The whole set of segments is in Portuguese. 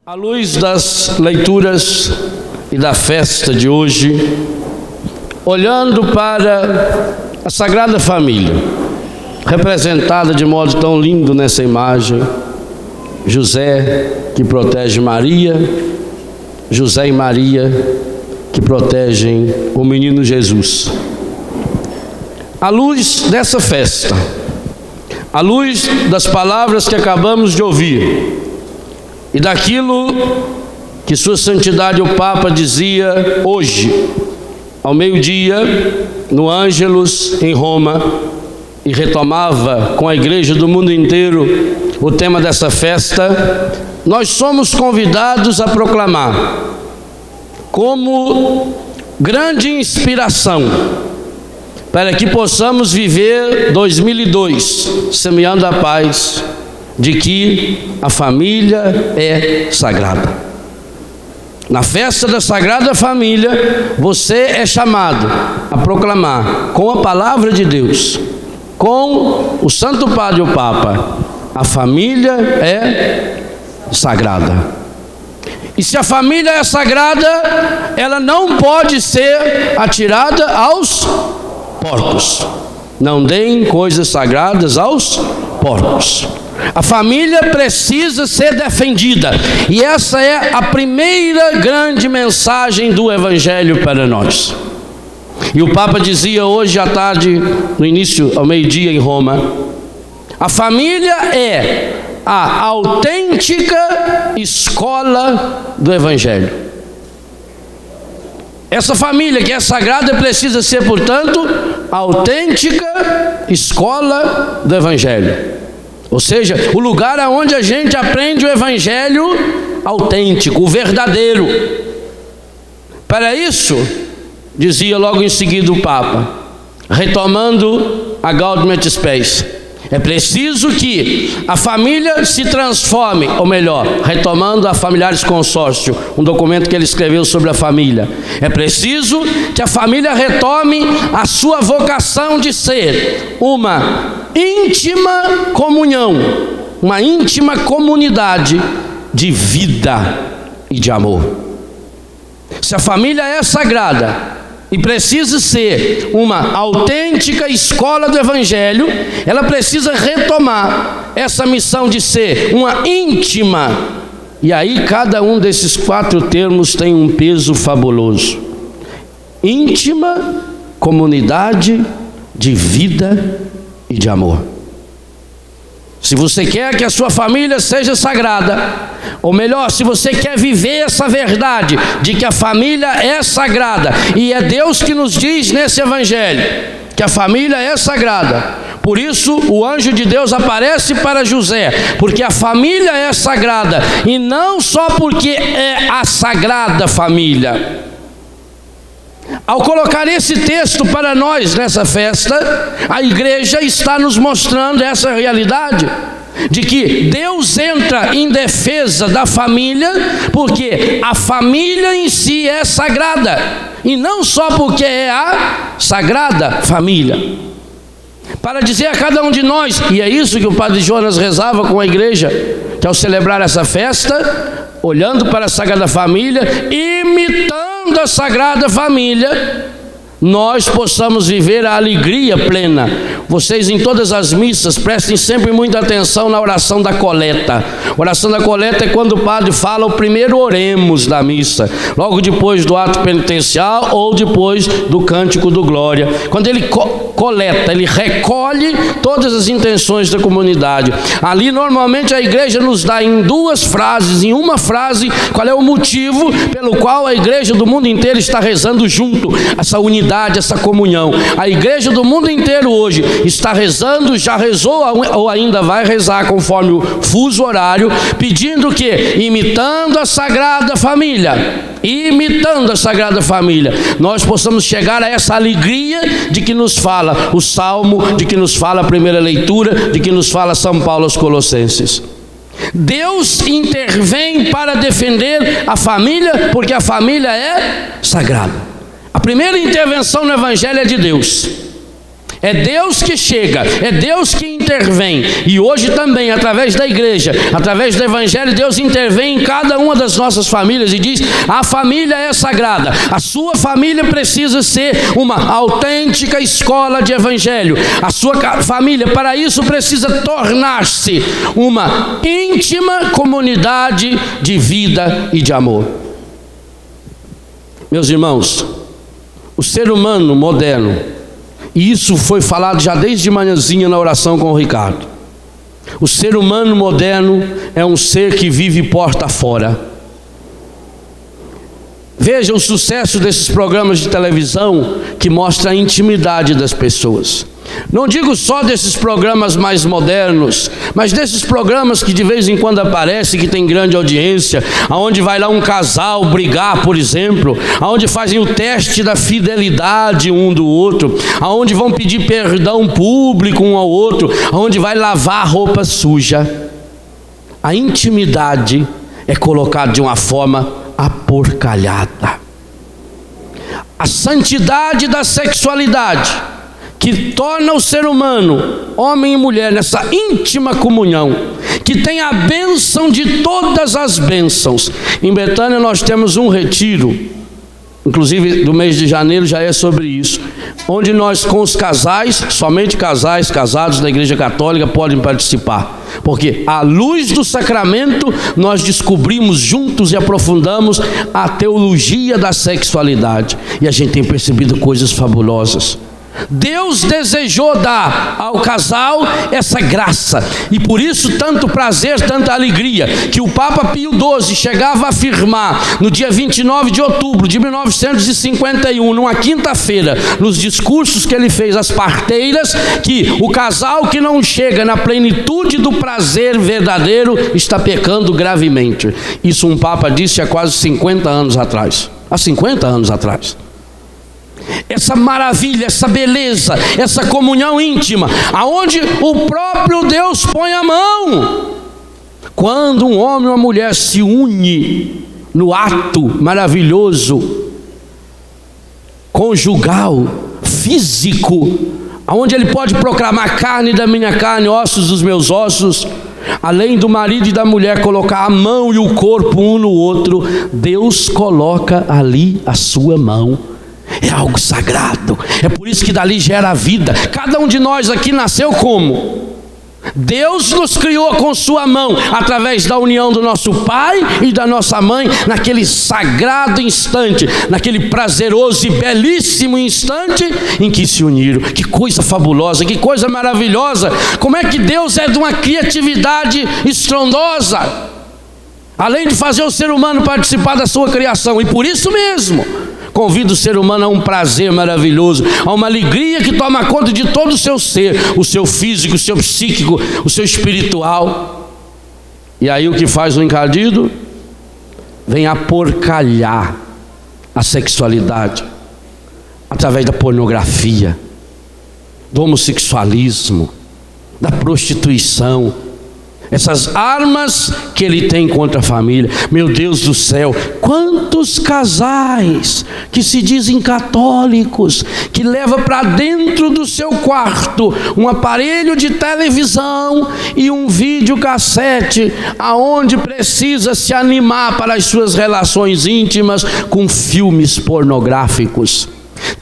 À luz das leituras e da festa de hoje, olhando para a Sagrada Família, representada de modo tão lindo nessa imagem, José que protege Maria, José e Maria que protegem o menino Jesus. À luz dessa festa, à luz das palavras que acabamos de ouvir, e daquilo que Sua Santidade o Papa dizia hoje, ao meio-dia, no Ângelus, em Roma, e retomava com a igreja do mundo inteiro o tema dessa festa, nós somos convidados a proclamar como grande inspiração para que possamos viver 2002 semeando a paz, de que a família é sagrada. Na festa da Sagrada Família, você é chamado a proclamar com a palavra de Deus, com o Santo Padre o Papa, a família é sagrada. E se a família é sagrada, ela não pode ser atirada aos porcos. Não deem coisas sagradas aos porcos. A família precisa ser defendida, e essa é a primeira grande mensagem do Evangelho para nós. E o Papa dizia hoje à tarde, no início, ao meio-dia em Roma, a família é a autêntica escola do Evangelho. Essa família que é sagrada precisa ser, portanto, a autêntica escola do Evangelho. Ou seja, o lugar onde a gente aprende o Evangelho autêntico, o verdadeiro. Para isso, dizia logo em seguida o Papa, retomando a Gaudium et Spes, é preciso que a família se transforme, ou melhor, retomando a Familiaris Consórcio, um documento que ele escreveu sobre a família. É preciso que a família retome a sua vocação de ser uma íntima comunhão, uma íntima comunidade de vida e de amor. Se a família é sagrada e precisa ser uma autêntica escola do Evangelho, ela precisa retomar essa missão de ser uma íntima. E aí cada um desses 4 termos tem um peso fabuloso. Íntima comunidade de vida e de amor. Se você quer que a sua família seja sagrada, ou melhor, se você quer viver essa verdade de que a família é sagrada, e é Deus que nos diz nesse Evangelho que a família é sagrada, por isso o anjo de Deus aparece para José, porque a família é sagrada, e não só porque é a sagrada família. Ao colocar esse texto para nós nessa festa, a igreja está nos mostrando essa realidade, de que Deus entra em defesa da família, porque a família em si é sagrada, e não só porque é a sagrada família. Para dizer a cada um de nós, e é isso que o Padre Jonas rezava com a igreja, que ao celebrar essa festa, olhando para a Sagrada Família, imitando a Sagrada Família, nós possamos viver a alegria plena. Vocês em todas as missas prestem sempre muita atenção na oração da coleta. A oração da coleta é quando o padre fala o primeiro oremos da missa, logo depois do ato penitencial ou depois do cântico do glória. Quando ele coleta, ele recolhe todas as intenções da comunidade. Ali normalmente a igreja nos dá em 2 frases, em uma frase, qual é o motivo pelo qual a igreja do mundo inteiro está rezando junto, essa unidade, essa comunhão. A igreja do mundo inteiro hoje está rezando, já rezou ou ainda vai rezar conforme o fuso horário, pedindo que, imitando a Sagrada Família, nós possamos chegar a essa alegria de que nos fala o Salmo, de que nos fala a primeira leitura, de que nos fala São Paulo aos Colossenses. Deus intervém para defender a família, porque a família é sagrada. A primeira intervenção no Evangelho é de Deus. É Deus que chega, é Deus que intervém. E hoje também, através da igreja, através do evangelho, Deus intervém em cada uma das nossas famílias e diz: a família é sagrada, a sua família precisa ser uma autêntica escola de evangelho. A sua família, para isso, precisa tornar-se uma íntima comunidade de vida e de amor. Meus irmãos, o ser humano moderno, e isso foi falado já desde manhãzinha na oração com o Ricardo, o ser humano moderno é um ser que vive porta fora. Veja o sucesso desses programas de televisão que mostra a intimidade das pessoas. Não digo só desses programas mais modernos, mas desses programas que de vez em quando aparecem, que tem grande audiência, aonde vai lá um casal brigar, por exemplo, aonde fazem o teste da fidelidade um do outro, aonde vão pedir perdão público um ao outro, aonde vai lavar a roupa suja. A intimidade é colocada de uma forma aporcalhada. A santidade da sexualidade, que torna o ser humano, homem e mulher, nessa íntima comunhão, que tem a bênção de todas as bênçãos. Em Betânia nós temos um retiro, inclusive do mês de janeiro já é sobre isso, onde nós com os casais, somente casais casados da Igreja Católica podem participar, porque à luz do sacramento nós descobrimos juntos e aprofundamos a teologia da sexualidade, e a gente tem percebido coisas fabulosas. Deus desejou dar ao casal essa graça, e por isso tanto prazer, tanta alegria, que o Papa Pio XII chegava a afirmar no dia 29 de outubro de 1951, numa quinta-feira, nos discursos que ele fez às parteiras, que o casal que não chega na plenitude do prazer verdadeiro está pecando gravemente. Isso um Papa disse há quase 50 anos atrás. Há 50 anos atrás. Essa maravilha, essa beleza, essa comunhão íntima, aonde o próprio Deus põe a mão. Quando um homem e uma mulher se unem no ato maravilhoso, conjugal, físico, aonde ele pode proclamar: carne da minha carne, ossos dos meus ossos, além do marido e da mulher colocar a mão e o corpo um no outro, Deus coloca ali a sua mão. É algo sagrado, é por isso que dali gera a vida. Cada um de nós aqui nasceu como? Deus nos criou com sua mão, através da união do nosso pai e da nossa mãe, naquele sagrado instante, naquele prazeroso e belíssimo instante em que se uniram. Que coisa fabulosa, que coisa maravilhosa. Como é que Deus é de uma criatividade estrondosa, além de fazer o ser humano participar da sua criação. E por isso mesmo convida o ser humano a um prazer maravilhoso, a uma alegria que toma conta de todo o seu ser, o seu físico, o seu psíquico, o seu espiritual. E aí o que faz o encardido? Vem aporcalhar a sexualidade através da pornografia, do homossexualismo, da prostituição, essas armas que ele tem contra a família. Meu Deus do céu, quantos casais que se dizem católicos, que levam para dentro do seu quarto um aparelho de televisão e um videocassete, aonde precisa se animar para as suas relações íntimas com filmes pornográficos.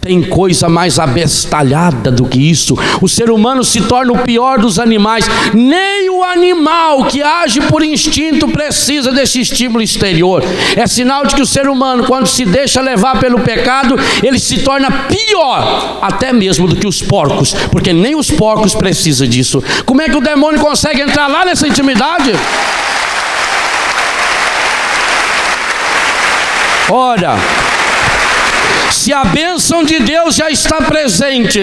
Tem coisa mais abestalhada do que isso. O ser humano se torna o pior dos animais. Nem o animal que age por instinto precisa desse estímulo exterior. É sinal de que o ser humano, quando se deixa levar pelo pecado, ele se torna pior até mesmo do que os porcos, porque nem os porcos precisam disso. Como é que o demônio consegue entrar lá nessa intimidade? Ora, se a bênção de Deus já está presente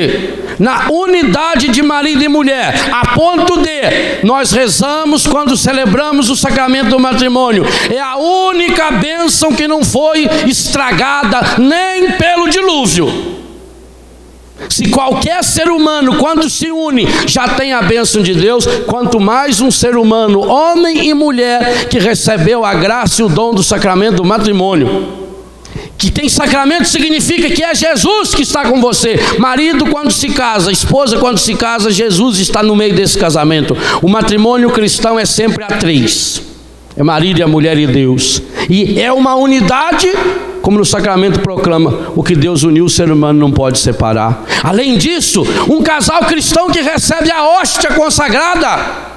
na unidade de marido e mulher, a ponto de nós rezamos quando celebramos o sacramento do matrimônio, é a única bênção que não foi estragada nem pelo dilúvio. Se qualquer ser humano, quando se une, já tem a bênção de Deus, quanto mais um ser humano, homem e mulher, que recebeu a graça e o dom do sacramento do matrimônio. Que tem sacramento significa que é Jesus que está com você. Marido quando se casa, esposa quando se casa, Jesus está no meio desse casamento. O matrimônio cristão é sempre a três. É marido e a mulher e Deus. E é uma unidade, como no sacramento proclama, o que Deus uniu, o ser humano não pode separar. Além disso, um casal cristão que recebe a hóstia consagrada.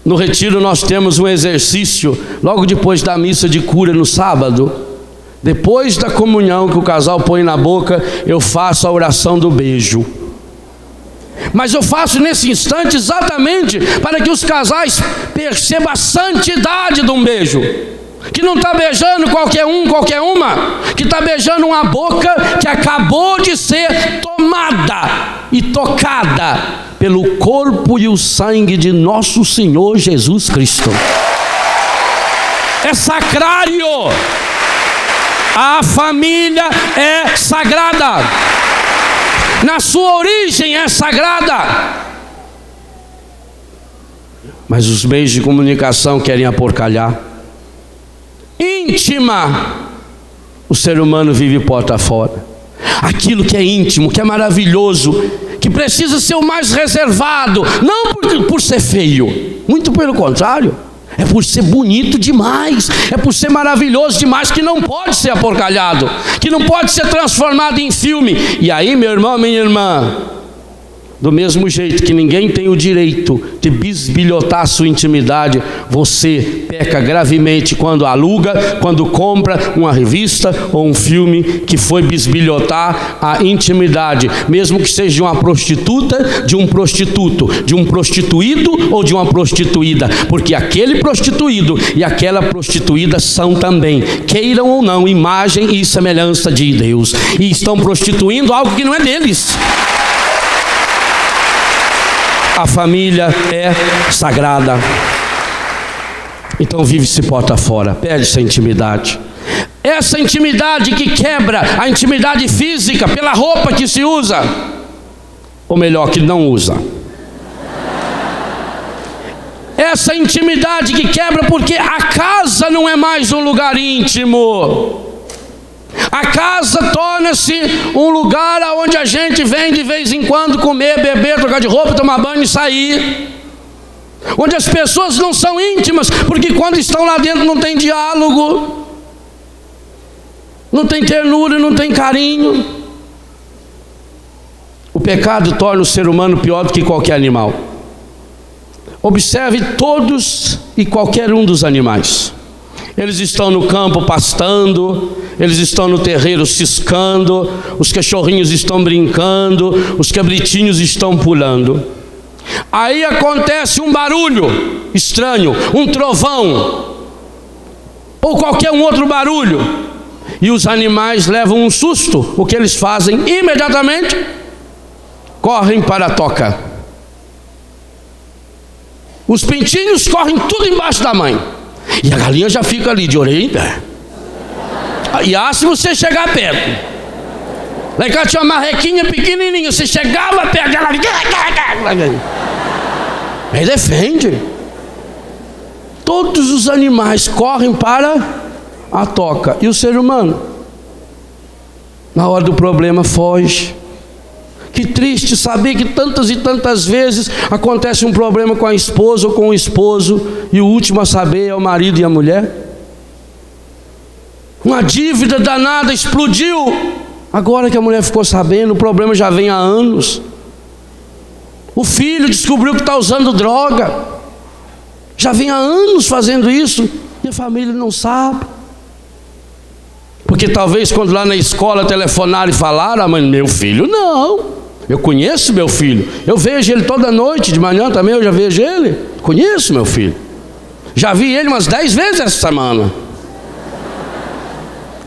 No retiro nós temos um exercício, logo depois da missa de cura no sábado. Depois da comunhão que o casal põe na boca, eu faço a oração do beijo. Mas eu faço nesse instante exatamente para que os casais percebam a santidade de um beijo. Que não está beijando qualquer um, qualquer uma. Que está beijando uma boca que acabou de ser tomada e tocada pelo corpo e o sangue de nosso Senhor Jesus Cristo. É sacrário. A família é sagrada. Na sua origem é sagrada. Mas os meios de comunicação querem aporcalhar. Íntima, o ser humano vive porta fora. Aquilo que é íntimo, que é maravilhoso, que precisa ser o mais reservado, não por ser feio, muito pelo contrário, é por ser bonito demais, é por ser maravilhoso demais, que não pode ser aporcalhado, que não pode ser transformado em filme. E aí, meu irmão, minha irmã, do mesmo jeito que ninguém tem o direito de bisbilhotar a sua intimidade, você peca gravemente quando aluga, quando compra uma revista ou um filme que foi bisbilhotar a intimidade, mesmo que seja de uma prostituta, de um prostituto, de um prostituído ou de uma prostituída, porque aquele prostituído e aquela prostituída são também, queiram ou não, imagem e semelhança de Deus, e estão prostituindo algo que não é deles. A família é sagrada. Então vive-se porta fora, perde-se a intimidade. Essa intimidade que quebra a intimidade física pela roupa que se usa, ou melhor, que não usa. Essa intimidade que quebra porque a casa não é mais um lugar íntimo. A casa torna-se um lugar onde a gente vem de vez em quando comer, beber, trocar de roupa, tomar banho e sair. Onde as pessoas não são íntimas, porque quando estão lá dentro não tem diálogo, não tem ternura, não tem carinho. O pecado torna o ser humano pior do que qualquer animal. Observe todos e qualquer um dos animais. Eles estão no campo pastando, eles estão no terreiro ciscando, os cachorrinhos estão brincando, os cabritinhos estão pulando. Aí acontece um barulho estranho, um trovão, ou qualquer um outro barulho, e os animais levam um susto. O que eles fazem? Imediatamente correm para a toca. Os pintinhos correm tudo embaixo da mãe. E a galinha já fica ali de orelha em pé. E se você chegar perto. Lá em casa tinha uma marrequinha pequenininha. Você chegava perto dela. Aí defende. Todos os animais correm para a toca. E o ser humano, na hora do problema, foge. Que triste saber que tantas e tantas vezes acontece um problema com a esposa ou com o esposo, e o último a saber é o marido e a mulher. Uma dívida danada explodiu. Agora que a mulher ficou sabendo, o problema já vem há anos. O filho descobriu que está usando droga. Já vem há anos fazendo isso, e a família não sabe. Porque talvez quando lá na escola telefonaram e falaram, mãe, meu filho não. Eu conheço meu filho, eu vejo ele toda noite, de manhã também eu já vejo ele. Conheço meu filho, já vi ele umas 10 vezes essa semana.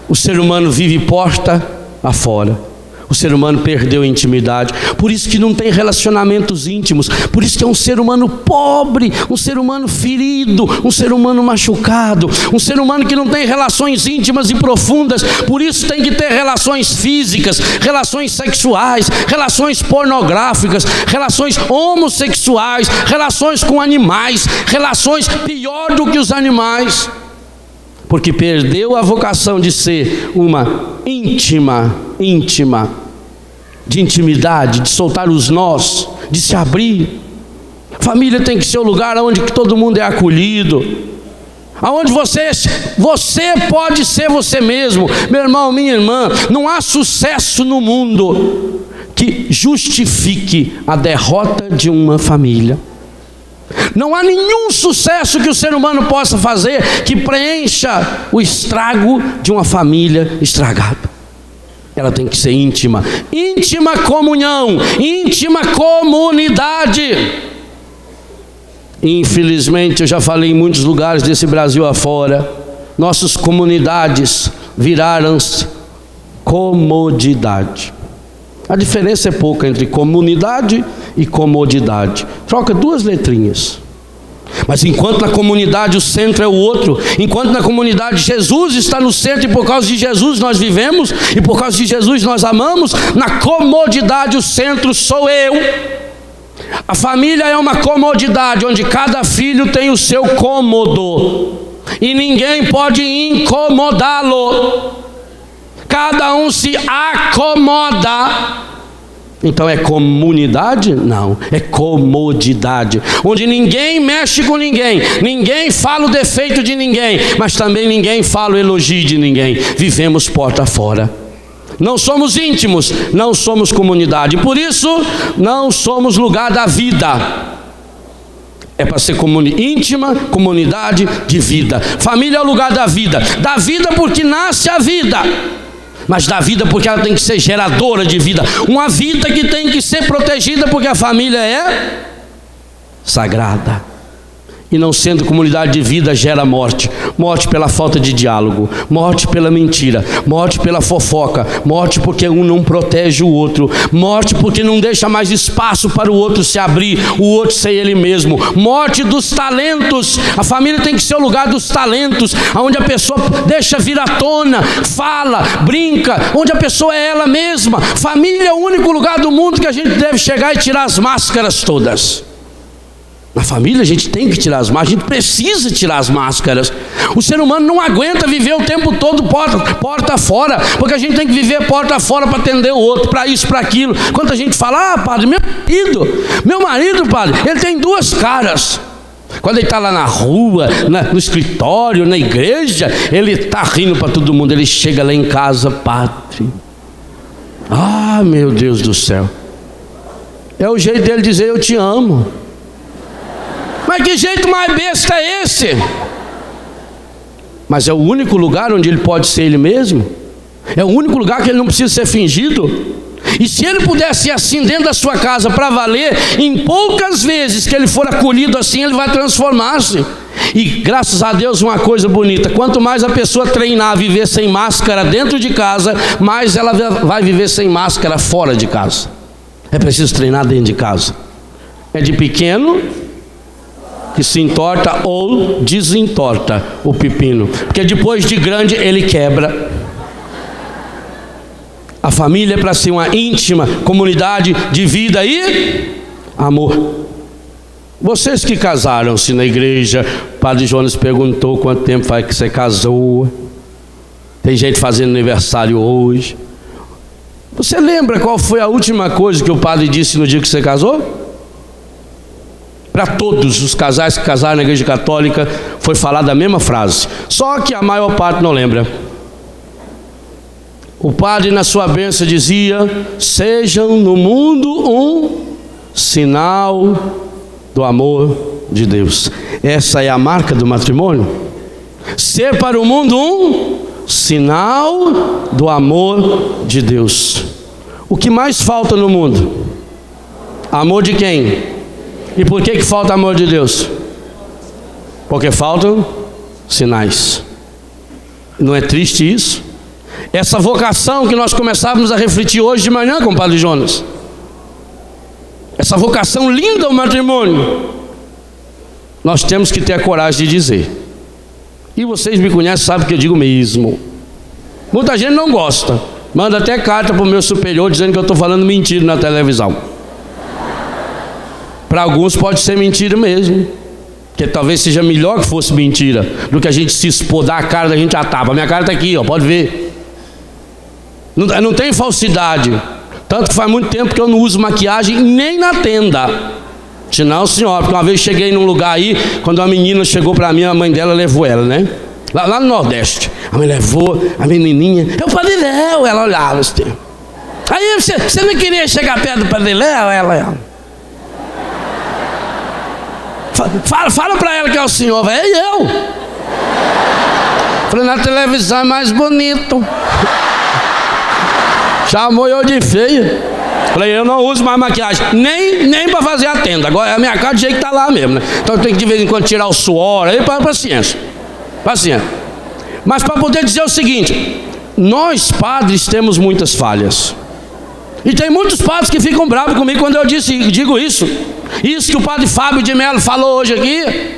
O ser humano vive porta afora. O ser humano perdeu a intimidade, por isso que não tem relacionamentos íntimos, por isso que é um ser humano pobre, um ser humano ferido, um ser humano machucado, um ser humano que não tem relações íntimas e profundas. Por isso tem que ter relações físicas, relações sexuais, relações pornográficas, relações homossexuais, relações com animais, relações pior do que os animais. porque perdeu a vocação de ser uma íntima, de intimidade, de soltar os nós, de se abrir. Família tem que ser o lugar onde todo mundo é acolhido, aonde você pode ser você mesmo. Meu irmão, minha irmã, não há sucesso no mundo que justifique a derrota de uma família. Não há nenhum sucesso que o ser humano possa fazer que preencha o estrago de uma família estragada. Ela tem que ser íntima, íntima comunhão, íntima comunidade. Infelizmente, eu já falei em muitos lugares desse Brasil afora, nossas comunidades viraram comodidade. A diferença é pouca entre comunidade e comodidade. Troca 2 letrinhas. Mas enquanto na comunidade o centro é o outro, enquanto na comunidade Jesus está no centro e por causa de Jesus nós vivemos, e por causa de Jesus nós amamos, na comodidade o centro sou eu. A família é uma comodidade onde cada filho tem o seu cômodo e ninguém pode incomodá-lo. Cada um se acomoda. Então é comunidade? Não, é comodidade, onde ninguém mexe com ninguém, ninguém fala o defeito de ninguém, mas também ninguém fala o elogio de ninguém. Vivemos porta fora. Não somos íntimos, não somos comunidade, por isso não somos lugar da vida. É para ser íntima, comunidade de vida. Família é o lugar da vida porque nasce a vida, mas da vida porque ela tem que ser geradora de vida. Uma vida que tem que ser protegida porque a família é sagrada. E não sendo comunidade de vida gera morte. Morte pela falta de diálogo, morte pela mentira, morte pela fofoca, morte porque um não protege o outro, morte porque não deixa mais espaço para o outro se abrir, o outro ser ele mesmo, morte dos talentos. A família tem que ser o lugar dos talentos, onde a pessoa deixa vir à tona, fala, brinca, onde a pessoa é ela mesma. Família é o único lugar do mundo que a gente deve chegar e tirar as máscaras todas. Na família a gente tem que tirar as máscaras, a gente precisa tirar as máscaras. O ser humano não aguenta viver o tempo todo porta fora, porque a gente tem que viver porta fora para atender o outro, para isso, para aquilo. Quando a gente fala, padre, meu marido, padre, ele tem 2 caras. Quando ele está lá na rua, no escritório, na igreja, ele está rindo para todo mundo. Ele chega lá em casa, padre, meu Deus do céu, é o jeito dele dizer eu te amo. Mas que jeito mais besta é esse? Mas é o único lugar onde ele pode ser ele mesmo. É o único lugar que ele não precisa ser fingido. E se ele pudesse ser assim dentro da sua casa para valer, em poucas vezes que ele for acolhido assim, ele vai transformar-se. E graças a Deus, uma coisa bonita, quanto mais a pessoa treinar a viver sem máscara dentro de casa, mais ela vai viver sem máscara fora de casa. É preciso treinar dentro de casa. É de pequeno que se entorta ou desentorta o pepino, porque depois de grande ele quebra. A família é para ser uma íntima comunidade de vida e amor. Vocês que casaram-se na igreja, o padre Jonas perguntou quanto tempo faz que você casou. Tem gente fazendo aniversário hoje. Você lembra qual foi a última coisa que o padre disse no dia que você casou? Para todos os casais que casaram na igreja católica foi falada a mesma frase, só que a maior parte não lembra. O padre na sua bênção dizia: sejam no mundo um sinal do amor de Deus. Essa é a marca do matrimônio. Ser para o mundo um sinal do amor de Deus. O que mais falta no mundo? Amor de quem? E por que falta amor de Deus? Porque faltam sinais. Não é triste isso? Essa vocação que nós começávamos a refletir hoje de manhã com o padre Jonas, essa vocação linda ao matrimônio, nós temos que ter a coragem de dizer. E vocês me conhecem, sabem que eu digo mesmo. Muita gente não gosta, manda até carta para o meu superior dizendo que eu estou falando mentira na televisão. Para alguns pode ser mentira mesmo. Que talvez seja melhor que fosse mentira do que a gente se expor, dar a cara da gente a tapa. Minha cara está aqui, ó, pode ver. Não tem falsidade. Tanto que faz muito tempo que eu não uso maquiagem nem na tenda. Senão, senhora, porque uma vez cheguei num lugar aí, quando uma menina chegou para mim, a mãe dela levou ela, né? Lá no Nordeste. A mãe levou a menininha. Eu falei, Léo, ela olhava assim. Aí você não queria chegar perto do Padre Léo? Ela. Fala pra ela que é o senhor. É eu. Falei, na televisão é mais bonito. Chamou eu de feio. Falei, eu não uso mais maquiagem, nem pra fazer a tenda. Agora a minha cara de jeito que tá lá mesmo, né? Então eu tenho que de vez em quando tirar o suor aí, paciência. Mas para poder dizer o seguinte, nós padres temos muitas falhas. E tem muitos padres que ficam bravos comigo quando eu digo isso. Isso que o padre Fábio de Mello falou hoje aqui,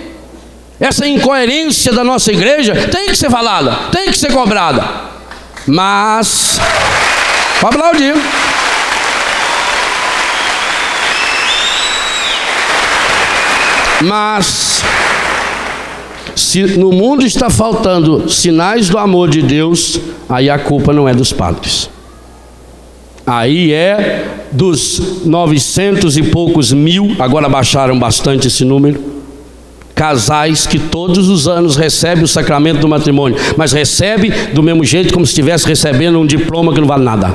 essa incoerência da nossa igreja, tem que ser falada, tem que ser cobrada. Mas, vou aplaudir. Mas, se no mundo está faltando sinais do amor de Deus, aí a culpa não é dos padres. Aí é dos 900 e poucos mil, agora baixaram bastante esse número, casais que todos os anos recebem o sacramento do matrimônio, mas recebe do mesmo jeito como se estivesse recebendo um diploma que não vale nada.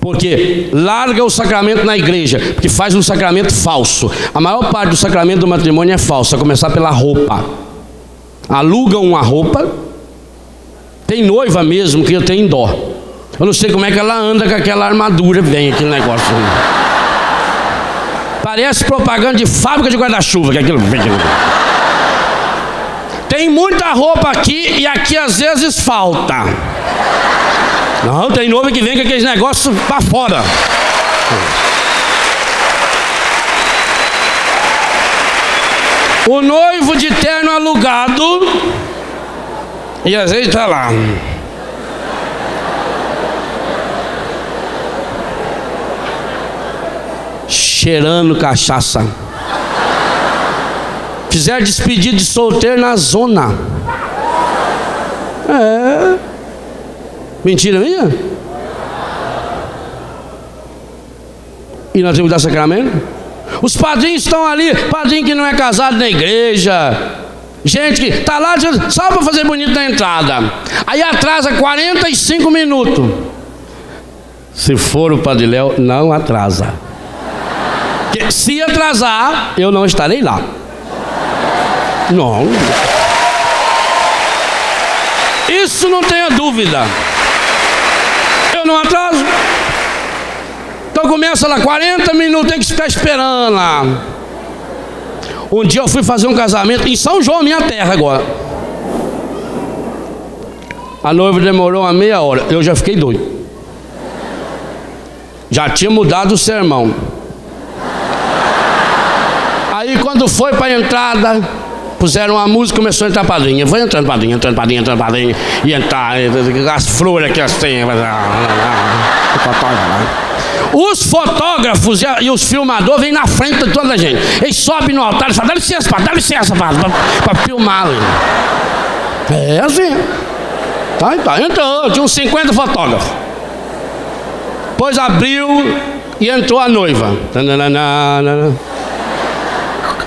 Porque larga o sacramento na igreja, porque faz um sacramento falso. A maior parte do sacramento do matrimônio é falso, a começar pela roupa. Alugam uma roupa. Tem noiva mesmo que eu tenho dó. Eu não sei como é que ela anda com aquela armadura, vem aquele negócio. Parece propaganda de fábrica de guarda-chuva, que aquilo vem. Tem muita roupa aqui e aqui às vezes falta. Não, tem noiva que vem com aqueles negócios para fora. O noivo de terno alugado e às vezes está lá. Cheirando cachaça. Fizeram despedida de solteiro na zona. Mentira minha? E nós temos que dar sacramento? Os padrinhos estão ali, padrinho que não é casado na igreja, gente que está lá só para fazer bonito na entrada, aí atrasa 45 minutos. Se for o Padre Léo, não atrasa. Porque se atrasar, eu não estarei lá. Não. Isso não tenha dúvida. Eu não atraso. Então começa lá, 40 minutos, tem que ficar esperando lá. Um dia eu fui fazer um casamento em São João, minha terra agora. A noiva demorou uma meia hora, eu já fiquei doido. Já tinha mudado o sermão. Aí quando foi para a entrada, puseram uma música, começou a entrar padrinha. Foi entrando padrinha, e entrar, as flores que assim. Os fotógrafos e os filmadores vêm na frente de toda a gente. Eles sobem no altar e falam, dá licença, para filmar. É assim. Tá, entrou, tinha uns 50 fotógrafos. Depois abriu e entrou a noiva.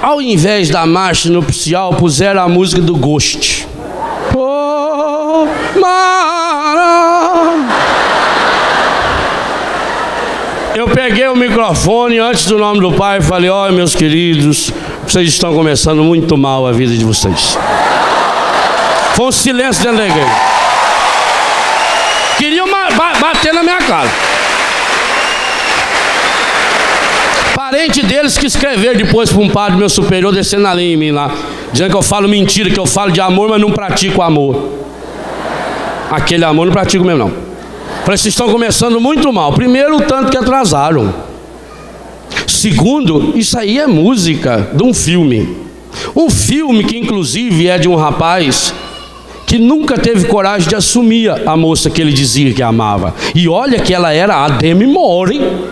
Ao invés da marcha nupcial, puseram a música do Ghost. Oh, eu peguei o microfone antes do nome do Pai e falei, olha meus queridos, vocês estão começando muito mal a vida de vocês. Foi um silêncio dentro da igreja. Queriam bater na minha cara. Parente deles que escreveram depois para um padre meu superior descendo a linha em mim lá, dizendo que eu falo mentira, que eu falo de amor, mas não pratico amor. Aquele amor não pratico mesmo não. Falei, vocês estão começando muito mal. Primeiro, o tanto que atrasaram. Segundo, isso aí é música de um filme. Um filme que inclusive é de um rapaz que nunca teve coragem de assumir a moça que ele dizia que amava. E olha que ela era a Demi Moore, hein?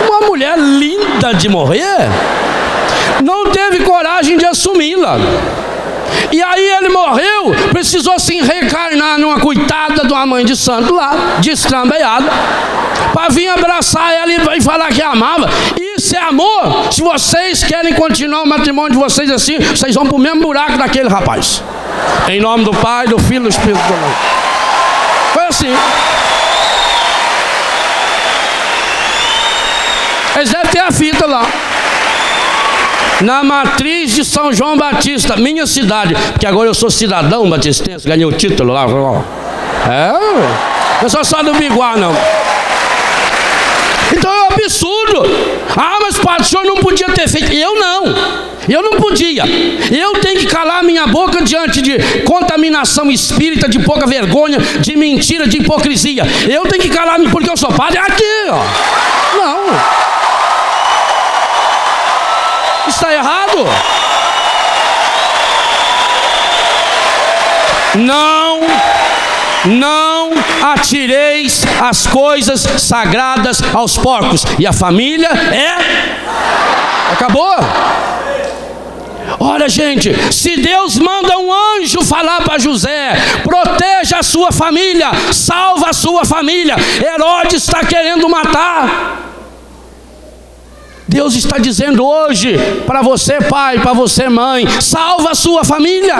Uma mulher linda de morrer. não teve coragem de assumi-la. E aí ele morreu, precisou se reencarnar numa coitada de uma mãe de santo lá, destrambelhada, para vir abraçar ela e falar que amava. Isso é amor? Se vocês querem continuar o matrimônio de vocês assim, vocês vão para o mesmo buraco daquele rapaz. Em nome do Pai, do Filho e do Espírito Santo. Foi assim. Eles devem ter a fita lá. Na matriz de São João Batista, minha cidade, porque agora eu sou cidadão batistense, ganhei o título lá. Eu sou só do Biguá, não. Então é um absurdo. Ah, mas padre, o senhor não podia ter feito. Eu não podia. Eu tenho que calar minha boca diante de contaminação espírita, de pouca vergonha, de mentira, de hipocrisia. Eu tenho que calar porque eu sou padre. Aqui, ó. Não. Está errado? Não atireis as coisas sagradas aos porcos. E a família acabou. Olha, gente, se Deus manda um anjo falar para José: proteja a sua família, salva a sua família, Herodes está querendo matar. Deus está dizendo hoje para você, pai, para você, mãe: salva a sua família.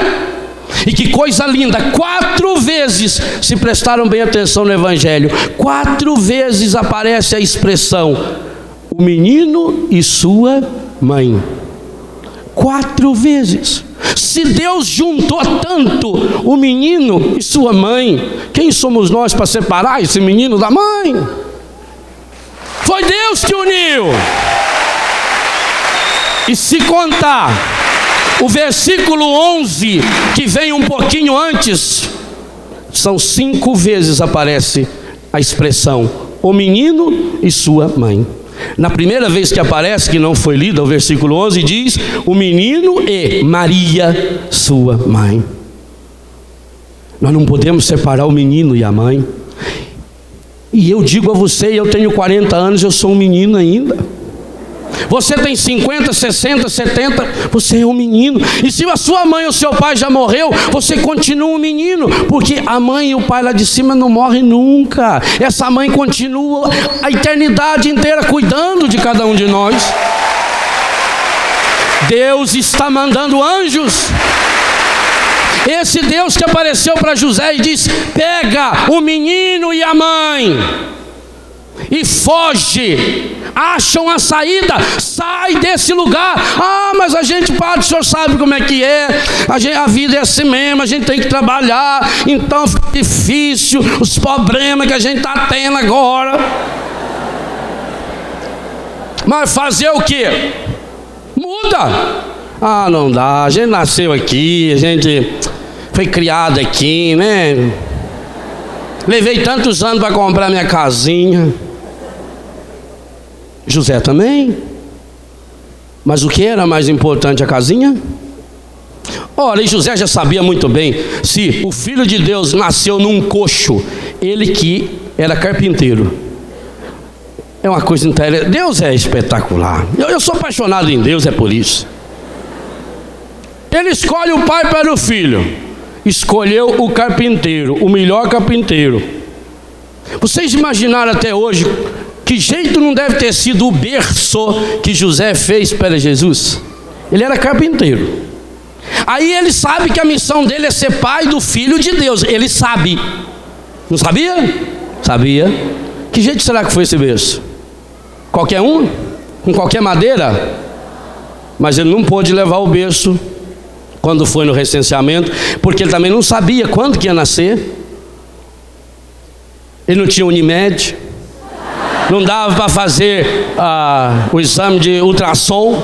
E que coisa linda, 4 vezes, se prestaram bem atenção no Evangelho, 4 vezes aparece a expressão: o menino e sua mãe. 4 vezes. Se Deus juntou tanto o menino e sua mãe, quem somos nós para separar esse menino da mãe? Foi Deus que uniu. E se contar o versículo 11, que vem um pouquinho antes, são 5 vezes aparece a expressão o menino e sua mãe. Na primeira vez que aparece, que não foi lida, o versículo 11 diz: o menino e Maria, sua mãe. Nós não podemos separar o menino e a mãe. E eu digo a você, eu tenho 40 anos, eu sou um menino ainda. Você tem 50, 60, 70, você é um menino. E se a sua mãe ou seu pai já morreu, você continua um menino, porque a mãe e o pai lá de cima não morrem nunca. Essa mãe continua a eternidade inteira cuidando de cada um de nós. Deus está mandando anjos. Esse Deus que apareceu para José e disse: pega o menino e a mãe e foge, acham a saída, sai desse lugar. Ah, mas a gente, padre, o senhor sabe como é que é, a vida é assim mesmo, a gente tem que trabalhar, então fica difícil, os problemas que a gente está tendo agora. Mas fazer o quê? Muda. Ah, não dá, a gente nasceu aqui, a gente foi criado aqui, né? Levei tantos anos para comprar minha casinha. José também. Mas o que era mais importante, a casinha? Ora, e José já sabia muito bem, se o Filho de Deus nasceu num coxo, ele que era carpinteiro. É uma coisa interessante. Deus é espetacular. Eu sou apaixonado em Deus, é por isso. Ele escolhe o pai para o filho. Escolheu o carpinteiro, o melhor carpinteiro. Vocês imaginaram até hoje que jeito não deve ter sido o berço que José fez para Jesus? Ele era carpinteiro. Aí ele sabe que a missão dele é ser pai do Filho de Deus. Ele sabe. Não sabia? Sabia. Que jeito será que foi esse berço? Qualquer um? Com qualquer madeira? Mas ele não pôde levar o berço quando foi no recenseamento, porque ele também não sabia quando que ia nascer. Ele não tinha Unimed, não dava para fazer o exame de ultrassom,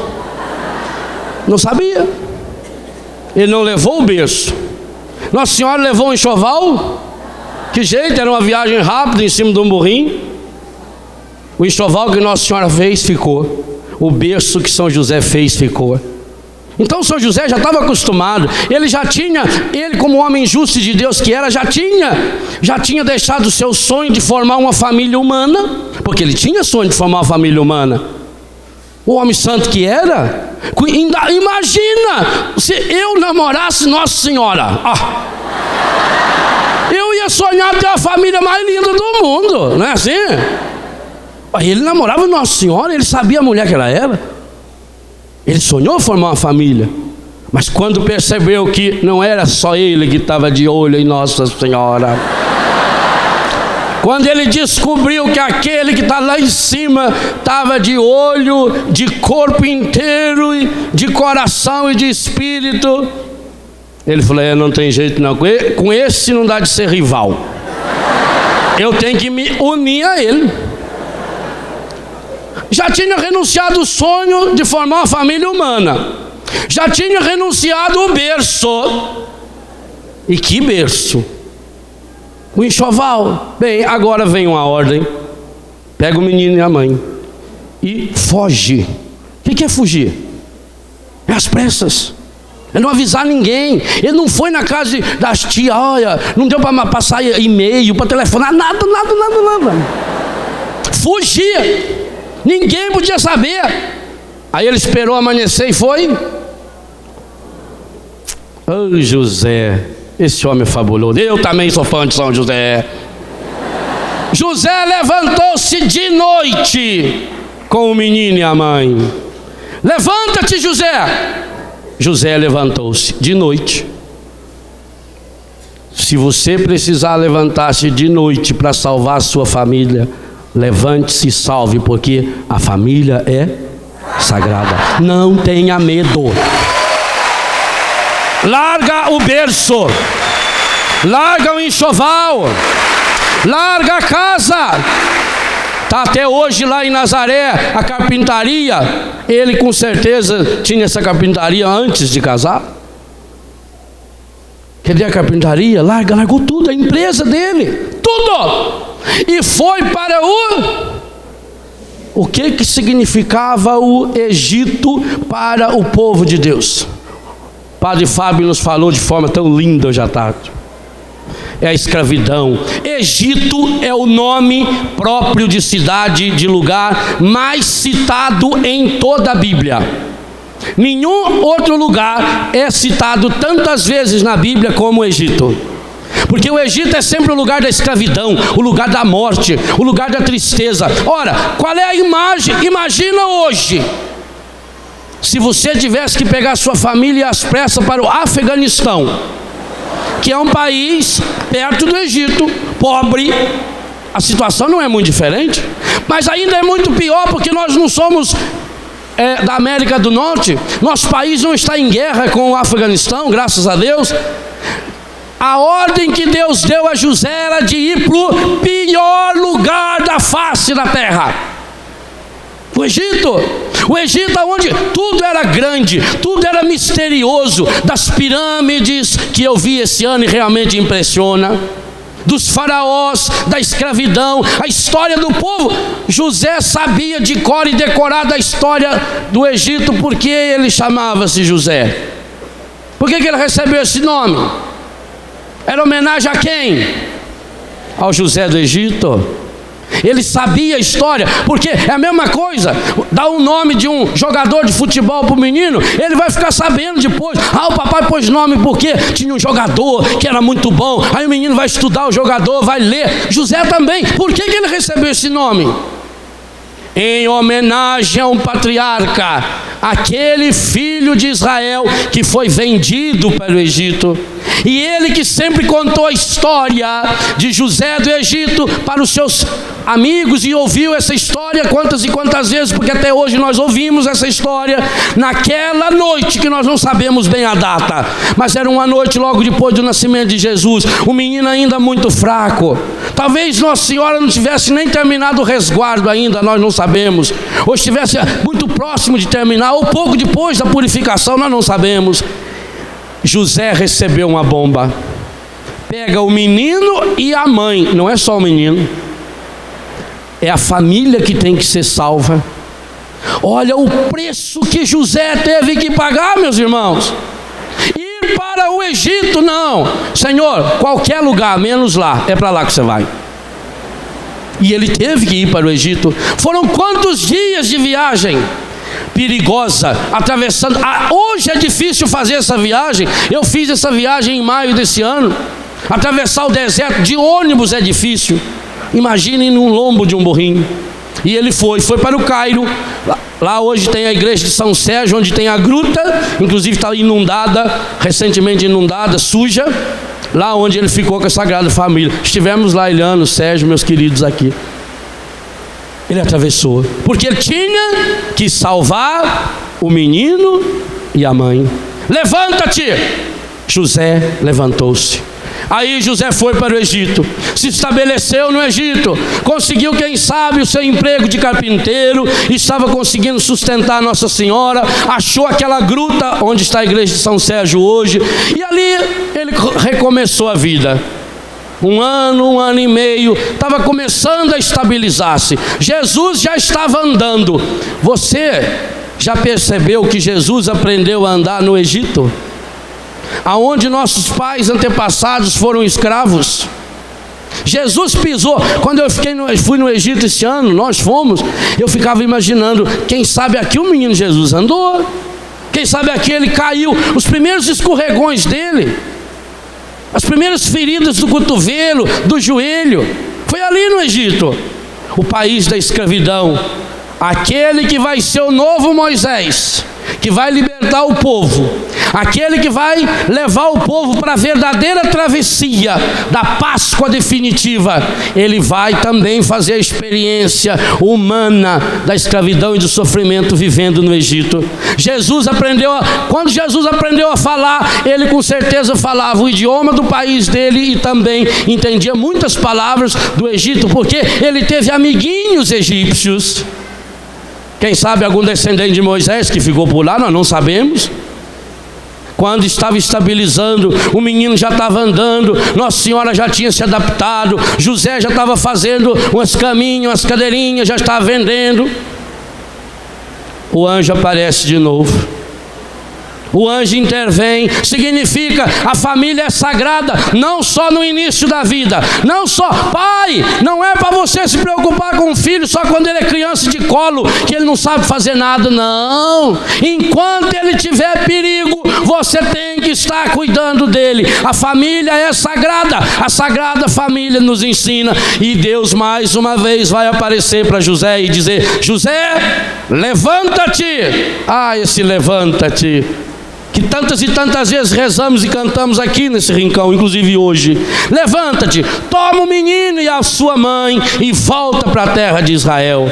não sabia. Ele não levou o berço. Nossa Senhora levou um enxoval. Que jeito, era uma viagem rápida em cima de um burrinho. O enxoval que Nossa Senhora fez ficou, o berço que São José fez ficou. Então São José já estava acostumado. Ele como homem justo de Deus que era, já tinha deixado o seu sonho de formar uma família humana, porque ele tinha sonho de formar uma família humana. O homem santo que era. Imagina se eu namorasse Nossa Senhora. Eu ia sonhar ter a família mais linda do mundo, não é assim? Ele namorava Nossa Senhora, ele sabia a mulher que ela era. Ele sonhou formar uma família. Mas quando percebeu que não era só ele que estava de olho em Nossa Senhora, quando ele descobriu que aquele que está lá em cima estava de olho, de corpo inteiro, de coração e de espírito, ele falou: não tem jeito não, com esse não dá de ser rival, eu tenho que me unir a ele. Já tinha renunciado o sonho de formar uma família humana, já tinha renunciado o berço. E que berço? O enxoval. Bem, agora vem uma ordem: pega o menino e a mãe e foge. O que é fugir? É às pressas, é não avisar ninguém. Ele não foi na casa das tias, olha, não deu para passar e-mail, para telefonar, nada. Fugia, ninguém podia saber. Aí ele esperou amanhecer e foi. Oh, José, esse homem é fabuloso. Eu também sou fã de São José. José levantou-se de noite com o menino e a mãe. Levanta-te, José. José levantou-se de noite. Se você precisar levantar-se de noite para salvar a sua família, levante-se e salve, porque a família é sagrada. Não tenha medo. Larga o berço, larga o enxoval, larga a casa. Está até hoje lá em Nazaré a carpintaria. Ele com certeza tinha essa carpintaria antes de casar. Cadê a carpintaria? Largou tudo, a empresa dele, tudo. E foi para o que significava o Egito para o povo de Deus. Padre Fábio nos falou de forma tão linda hoje à tarde. É a escravidão. Egito é o nome próprio de cidade, de lugar mais citado em toda a Bíblia. Nenhum outro lugar é citado tantas vezes na Bíblia como o Egito. Porque o Egito é sempre o lugar da escravidão, o lugar da morte, o lugar da tristeza. Ora, qual é a imagem? Imagina hoje, se você tivesse que pegar sua família e às pressas para o Afeganistão, que é um país perto do Egito, pobre. A situação não é muito diferente, mas ainda é muito pior, porque nós não somos da América do Norte. Nosso país não está em guerra com o Afeganistão, graças a Deus. A ordem que Deus deu a José era de ir para o pior lugar da face da terra, o Egito. O Egito, onde tudo era grande, tudo era misterioso, das pirâmides que eu vi esse ano e realmente impressiona, dos faraós, da escravidão, a história do povo. José sabia de cor e decorada a história do Egito. Porque ele chamava-se José? Por que ele recebeu esse nome? Era homenagem a quem? Ao José do Egito. Ele sabia a história, porque é a mesma coisa, dá um nome de um jogador de futebol para o menino, ele vai ficar sabendo depois. O papai pôs nome porque tinha um jogador que era muito bom. Aí o menino vai estudar o jogador, vai ler. José também. Por que ele recebeu esse nome? Em homenagem a um patriarca, aquele filho de Israel que foi vendido para o Egito. E ele que sempre contou a história de José do Egito para os seus amigos, e ouviu essa história quantas e quantas vezes, porque até hoje nós ouvimos essa história. Naquela noite, que nós não sabemos bem a data, mas era uma noite logo depois do nascimento de Jesus, o menino ainda muito fraco. Talvez Nossa Senhora não tivesse nem terminado o resguardo ainda, nós não sabemos, ou estivesse muito próximo de terminar, ou pouco depois da purificação, nós não sabemos. José recebeu uma bomba. Pega o menino e a mãe. Não é só o menino, é a família que tem que ser salva. Olha o preço que José teve que pagar, meus irmãos. Ir para o Egito, não. Senhor, qualquer lugar, menos lá. É para lá que você vai. E ele teve que ir para o Egito. Foram quantos dias de viagem? perigosa, atravessando. Hoje é difícil fazer essa viagem. Eu fiz essa viagem em maio desse ano. Atravessar o deserto de ônibus é difícil. Imaginem num lombo de um burrinho. E ele foi para o Cairo. Lá hoje tem a igreja de São Sérgio, onde tem a gruta, inclusive está inundada, recentemente inundada, suja. Lá onde ele ficou com a Sagrada Família. Estivemos lá, Eliano, Sérgio, meus queridos aqui. Ele atravessou, porque ele tinha que salvar o menino e a mãe. Levanta-te! José levantou-se. Aí José foi para o Egito, se estabeleceu no Egito, conseguiu, quem sabe, o seu emprego de carpinteiro, estava conseguindo sustentar Nossa Senhora, achou aquela gruta onde está a igreja de São Sérgio hoje, e ali ele recomeçou a vida. Um ano e meio, estava começando a estabilizar-se. Jesus já estava andando. Você já percebeu que Jesus aprendeu a andar no Egito? Aonde nossos pais antepassados foram escravos. Jesus pisou. Quando eu fui no Egito esse ano, nós fomos, eu ficava imaginando, quem sabe aqui o menino Jesus andou, quem sabe aqui ele caiu, os primeiros escorregões dele, as primeiras feridas do cotovelo, do joelho, foi ali no Egito, o país da escravidão. Aquele que vai ser o novo Moisés, que vai libertar o povo, aquele que vai levar o povo para a verdadeira travessia da Páscoa definitiva, ele vai também fazer a experiência humana da escravidão e do sofrimento vivendo no Egito. Quando Jesus aprendeu a falar, ele com certeza falava o idioma do país dele e também entendia muitas palavras do Egito, porque ele teve amiguinhos egípcios. Quem sabe algum descendente de Moisés que ficou por lá, nós não sabemos. Quando estava estabilizando, o menino já estava andando, Nossa Senhora já tinha se adaptado, José já estava fazendo umas caminhas, umas cadeirinhas, já estava vendendo. O anjo aparece de novo. O anjo intervém, significa a família é sagrada, não só no início da vida, não só, pai, não é para você se preocupar com o filho só quando ele é criança de colo, que ele não sabe fazer nada, não. Enquanto ele tiver perigo, você tem que estar cuidando dele. A família é sagrada, a Sagrada Família nos ensina, e Deus mais uma vez vai aparecer para José e dizer: José, levanta-te. Esse levanta-te que tantas e tantas vezes rezamos e cantamos aqui nesse rincão, inclusive hoje. Levanta-te, toma o menino e a sua mãe e volta para a terra de Israel.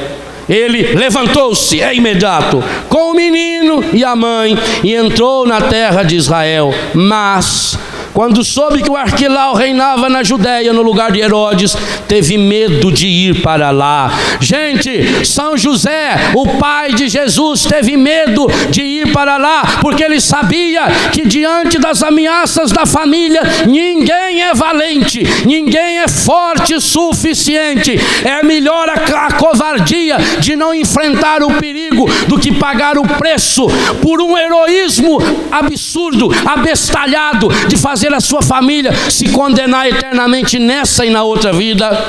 Ele levantou-se, imediato, com o menino e a mãe, e entrou na terra de Israel. Mas quando soube que o Arquilau reinava na Judéia no lugar de Herodes, teve medo de ir para lá. Gente, São José, o pai de Jesus, teve medo de ir para lá, porque ele sabia que diante das ameaças da família, ninguém é valente, ninguém é forte o suficiente. É melhor a covardia de não enfrentar o perigo do que pagar o preço por um heroísmo absurdo, abestalhado, de fazer a sua família se condenar eternamente nessa e na outra vida.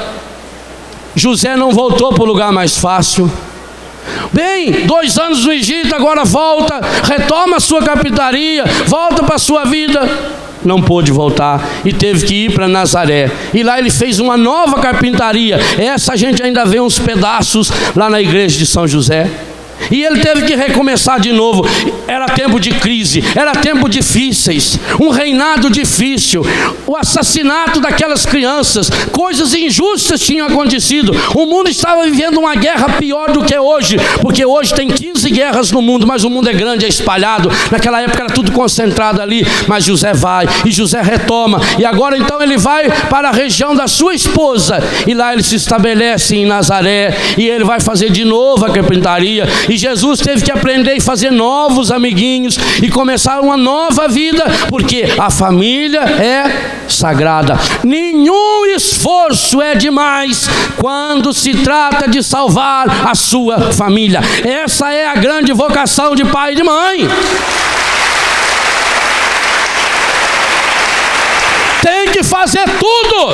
José não voltou para o lugar mais fácil. Bem, 2 anos no Egito, agora volta, retoma a sua carpintaria, volta para a sua vida. Não pôde voltar e teve que ir para Nazaré, e lá ele fez uma nova carpintaria. Essa a gente ainda vê uns pedaços lá na igreja de São José. E ele teve que recomeçar de novo. Era tempo de crise, era tempo difíceis, um reinado difícil, o assassinato daquelas crianças, coisas injustas tinham acontecido. O mundo estava vivendo uma guerra pior do que hoje, porque hoje tem 15 guerras no mundo, mas o mundo é grande, é espalhado. Naquela época era tudo concentrado ali. Mas José vai, e José retoma, e agora então ele vai para a região da sua esposa, e lá ele se estabelece em Nazaré, e ele vai fazer de novo a carpintaria. E Jesus teve que aprender e fazer novos amiguinhos e começar uma nova vida, porque a família é sagrada. Nenhum esforço é demais quando se trata de salvar a sua família. Essa é a grande vocação de pai e de mãe. Tem que fazer tudo.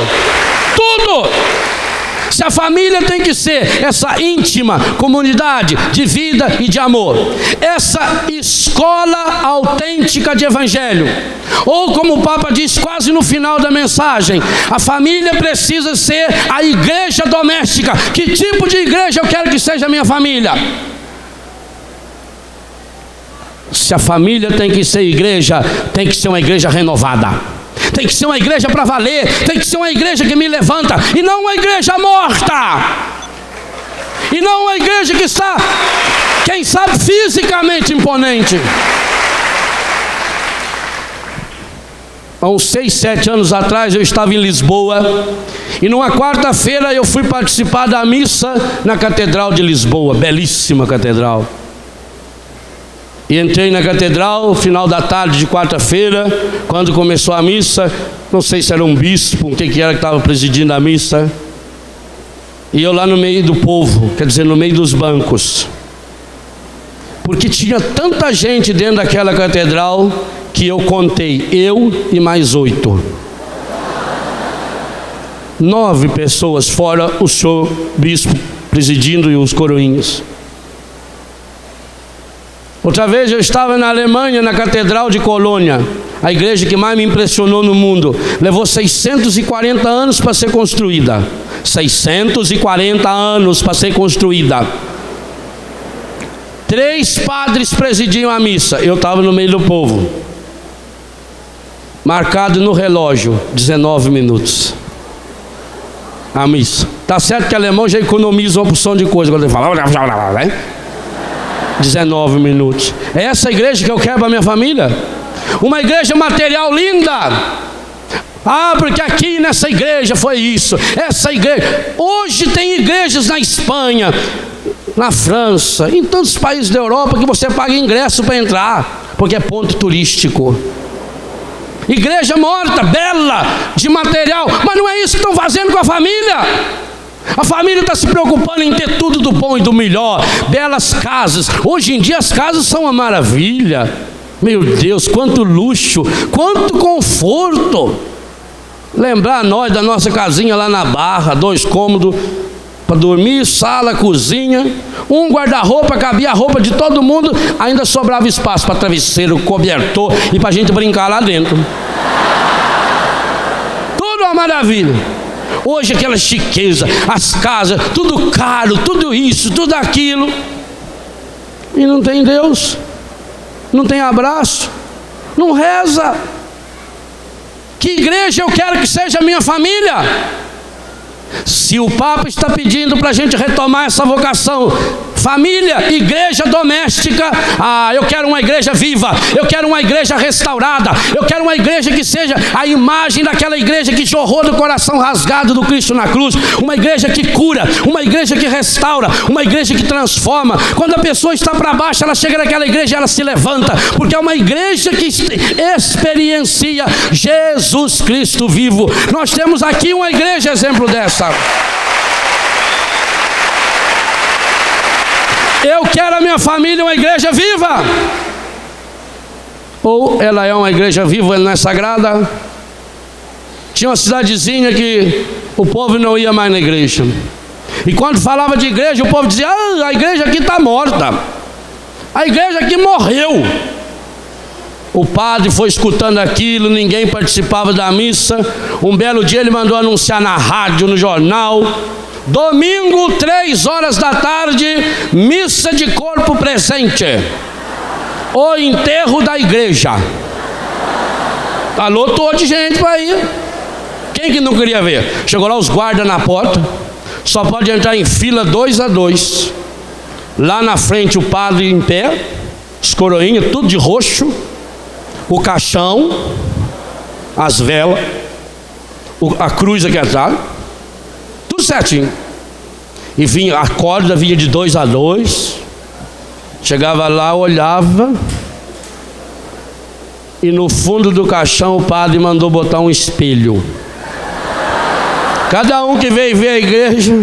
Se a família tem que ser essa íntima comunidade de vida e de amor, essa escola autêntica de evangelho, ou como o Papa diz quase no final da mensagem, a família precisa ser a igreja doméstica. Que tipo de igreja eu quero que seja a minha família? Se a família tem que ser igreja, tem que ser uma igreja renovada, tem que ser uma igreja para valer, tem que ser uma igreja que me levanta, e não uma igreja morta, e não uma igreja que está, quem sabe, fisicamente imponente. Há uns 6, 7 anos atrás eu estava em Lisboa, e numa quarta-feira eu fui participar da missa na Catedral de Lisboa, belíssima catedral. E entrei na catedral, final da tarde de quarta-feira, quando começou a missa. Não sei se era um bispo, o que era que estava presidindo a missa. E eu lá no meio do povo, quer dizer, no meio dos bancos. Porque tinha tanta gente dentro daquela catedral que eu contei, eu e mais 8. 9 pessoas, fora o senhor bispo presidindo e os coroinhas. Outra vez eu estava na Alemanha, na Catedral de Colônia, a igreja que mais me impressionou no mundo. Levou 640 anos para ser construída. 640 anos para ser construída. 3 padres presidiam a missa. Eu estava no meio do povo. Marcado no relógio, 19 minutos. A missa. Tá certo que alemão já economiza uma porção de coisa quando ele fala, né? 19 minutos. É essa igreja que eu quero para minha família? Uma igreja material linda. Ah, porque aqui nessa igreja foi isso. Essa igreja. Hoje tem igrejas na Espanha, na França, em tantos países da Europa que você paga ingresso para entrar, porque é ponto turístico. Igreja morta, bela, de material, mas não é isso que estão fazendo com a família. A família está se preocupando em ter tudo do bom e do melhor, belas casas. Hoje em dia as casas são uma maravilha. Meu Deus, quanto luxo, quanto conforto. Lembrar nós da nossa casinha lá na Barra, 2 cômodos para dormir, sala, cozinha, um guarda-roupa, cabia a roupa de todo mundo, ainda sobrava espaço para travesseiro, cobertor e para a gente brincar lá dentro. Tudo uma maravilha. Hoje aquela chiqueza, as casas, tudo caro, tudo isso, tudo aquilo, e não tem Deus, não tem abraço, não reza. Que igreja eu quero que seja a minha família? Se o Papa está pedindo para a gente retomar essa vocação, família, igreja doméstica, eu quero uma igreja viva, eu quero uma igreja restaurada, eu quero uma igreja que seja a imagem daquela igreja que jorrou do coração rasgado do Cristo na cruz, uma igreja que cura, uma igreja que restaura, uma igreja que transforma. Quando a pessoa está para baixo, ela chega naquela igreja e ela se levanta, porque é uma igreja que experiencia Jesus Cristo vivo. Nós temos aqui uma igreja exemplo dessa. Eu quero a minha família uma igreja viva. Ou ela é uma igreja viva, ou ela não é sagrada. Tinha uma cidadezinha que o povo não ia mais na igreja. E quando falava de igreja, o povo dizia, a igreja aqui está morta. A igreja aqui morreu. O padre foi escutando aquilo, ninguém participava da missa. Um belo dia ele mandou anunciar na rádio, no jornal: domingo, 3 horas da tarde, missa de corpo presente, o enterro da igreja. Lotou de gente para ir. Quem que não queria ver? Chegou lá os guardas na porta, só pode entrar em fila 2 a 2. Lá na frente o padre em pé, os coroinhas, tudo de roxo, o caixão, as velas, a cruz aqui atrás, tudo certinho. E vinha, a corda vinha de 2 a 2. Chegava lá, olhava, e no fundo do caixão o padre mandou botar um espelho. Cada um que veio ver a igreja,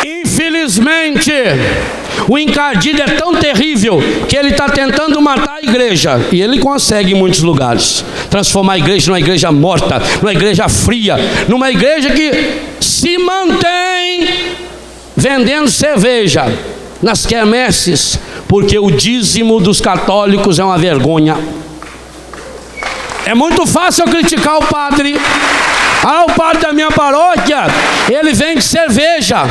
infelizmente, O encardido é tão terrível que ele está tentando matar a igreja. E ele consegue em muitos lugares transformar a igreja numa igreja morta, numa igreja fria, numa igreja que se mantém vendendo cerveja nas quermesses, porque o dízimo dos católicos é uma vergonha. É muito fácil eu criticar o padre. O padre da minha paróquia, ele vende cerveja.